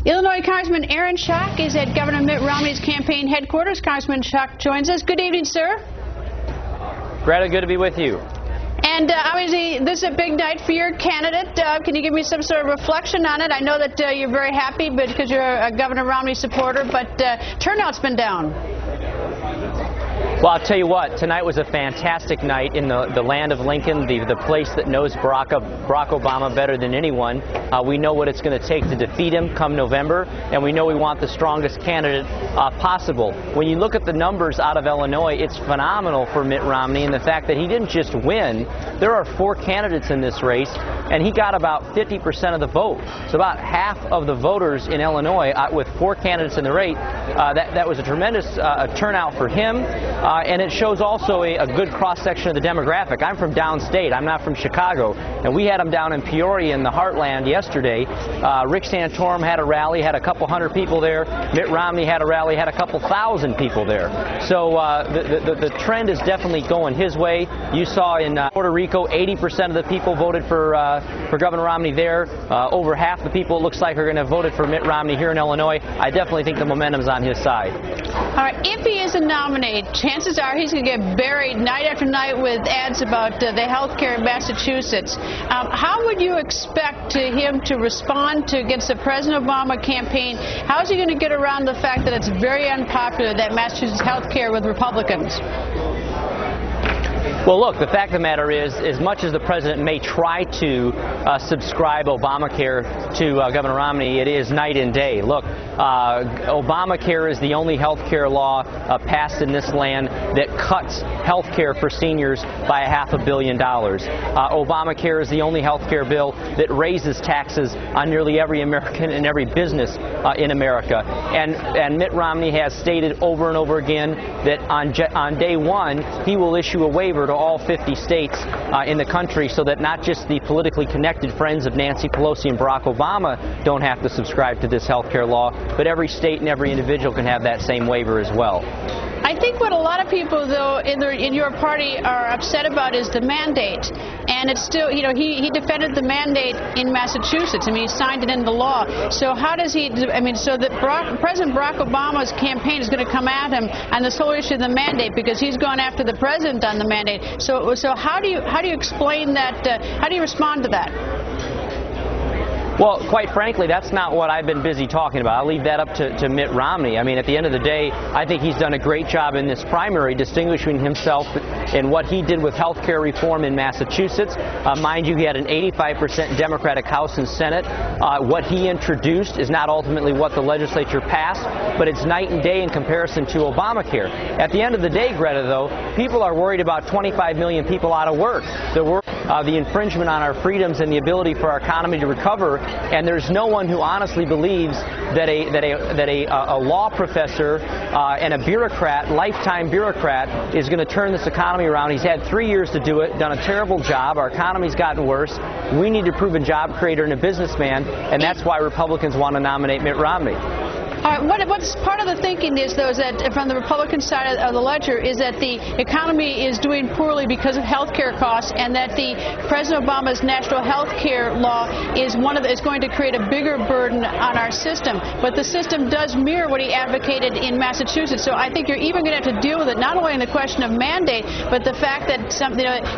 Illinois Congressman Aaron Schock is at Governor Mitt Romney's campaign headquarters. Congressman Schock joins us. Good evening, sir. Greta, good to be with you. And obviously, this is a big night for your candidate. Can you give me some sort of reflection on it? I know that you're very happy because you're a Governor Romney supporter, but turnout's been down. Well, I'll tell you what, tonight was a fantastic night in the land of Lincoln, the place that knows Barack Obama better than anyone. We know what it's going to take to defeat him come November, and we know we want the strongest candidate possible. When you look at the numbers out of Illinois, it's phenomenal for Mitt Romney, and the fact that he didn't just win. There are 4 candidates in this race, and he got about 50% of the vote. So about half of the voters in Illinois, with 4 candidates in the race, that was a tremendous turnout for him. And it shows also a good cross-section of the demographic. I'm from downstate. I'm not from Chicago. And we had them down in Peoria in the heartland yesterday. Rick Santorum had a rally, had a couple hundred people there. Mitt Romney had a rally, had a couple thousand people there. So the trend is definitely going his way. You saw in Puerto Rico, 80% of the people voted for Governor Romney there. Over half the people, it looks like, are going to have voted for Mitt Romney here in Illinois. I definitely think the momentum's on his side. All right, if he is a nominee, chances are he's going to get buried night after night with ads about the health care in Massachusetts. How would you expect him to respond against the President Obama campaign? How is he going to get around the fact that it's very unpopular, that Massachusetts health care with Republicans? Well, look, the fact of the matter is, as much as the president may try to subscribe Obamacare to Governor Romney, it is night and day. Look, Obamacare is the only health care law passed in this land that cuts health care for seniors by $500 million. Obamacare is the only health care bill that raises taxes on nearly every American and every business in America. And Mitt Romney has stated over and over again that on day one, he will issue a waiver to all 50 states in the country so that not just the politically connected friends of Nancy Pelosi and Barack Obama don't have to subscribe to this health care law, but every state and every individual can have that same waiver as well. I think what a lot of people, though, in your party are upset about is the mandate. And it's still, you know, he defended the mandate in Massachusetts. I mean, he signed it into law. So how does he, I mean, so that President Barack Obama's campaign is going to come at him on this whole issue of the mandate because he's gone after the president on the mandate. So how do you explain that, how do you respond to that? Well, quite frankly, that's not what I've been busy talking about. I'll leave that up to Mitt Romney. I mean, at the end of the day, I think he's done a great job in this primary, distinguishing himself in what he did with health care reform in Massachusetts. Mind you, he had an 85% Democratic House and Senate. What he introduced is not ultimately what the legislature passed, but it's night and day in comparison to Obamacare. At the end of the day, Greta, though, people are worried about 25 million people out of work. They're worried the infringement on our freedoms and the ability for our economy to recover. And there's no one who honestly believes that a law professor and a bureaucrat, lifetime bureaucrat, is going to turn this economy around. He's had 3 years to do it, done a terrible job. Our economy's gotten worse. We need to prove a job creator and a businessman, and that's why Republicans want to nominate Mitt Romney. What's part of the thinking is, though, is that from the Republican side of the ledger is that the economy is doing poorly because of health care costs, and that the President Obama's national health care law is going to create a bigger burden on our system. But the system does mirror what he advocated in Massachusetts. So I think you're even going to have to deal with it not only in the question of mandate, but the fact that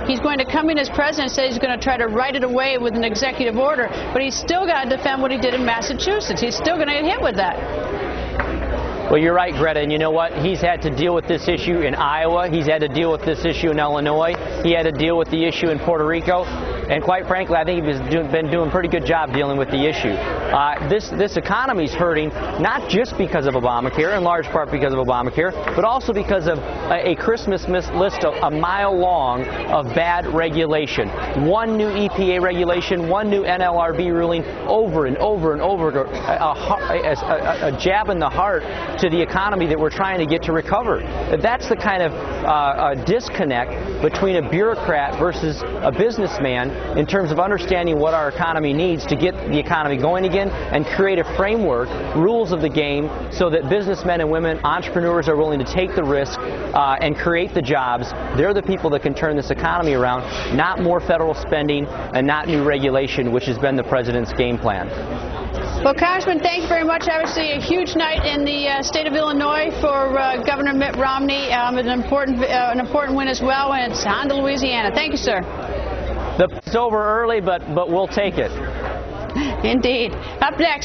he's going to come in as president and say he's going to try to write it away with an executive order, but he's still got to defend what he did in Massachusetts. He's still going to get hit with that. Well, you're right, Greta, and you know what? He's had to deal with this issue in Iowa. He's had to deal with this issue in Illinois. He had to deal with the issue in Puerto Rico. And quite frankly, I think he's been doing a pretty good job dealing with the issue. This economy's hurting not just because of Obamacare, in large part because of Obamacare, but also because of a Christmas list a mile long of bad regulation. One new EPA regulation, one new NLRB ruling, over and over and over, a jab in the heart to the economy that we're trying to get to recover. That's the kind of disconnect between a bureaucrat versus a businessman in terms of understanding what our economy needs to get the economy going again and create a framework, rules of the game, so that businessmen and women, entrepreneurs are willing to take the risk and create the jobs. They're the people that can turn this economy around, not more federal spending and not new regulation, which has been the president's game plan. Well, Congressman, thank you very much. Obviously, a huge night in the state of Illinois for Governor Mitt Romney. An important win as well, and it's on to Louisiana. Thank you, sir. It's over early, but we'll take it. Indeed. Up next.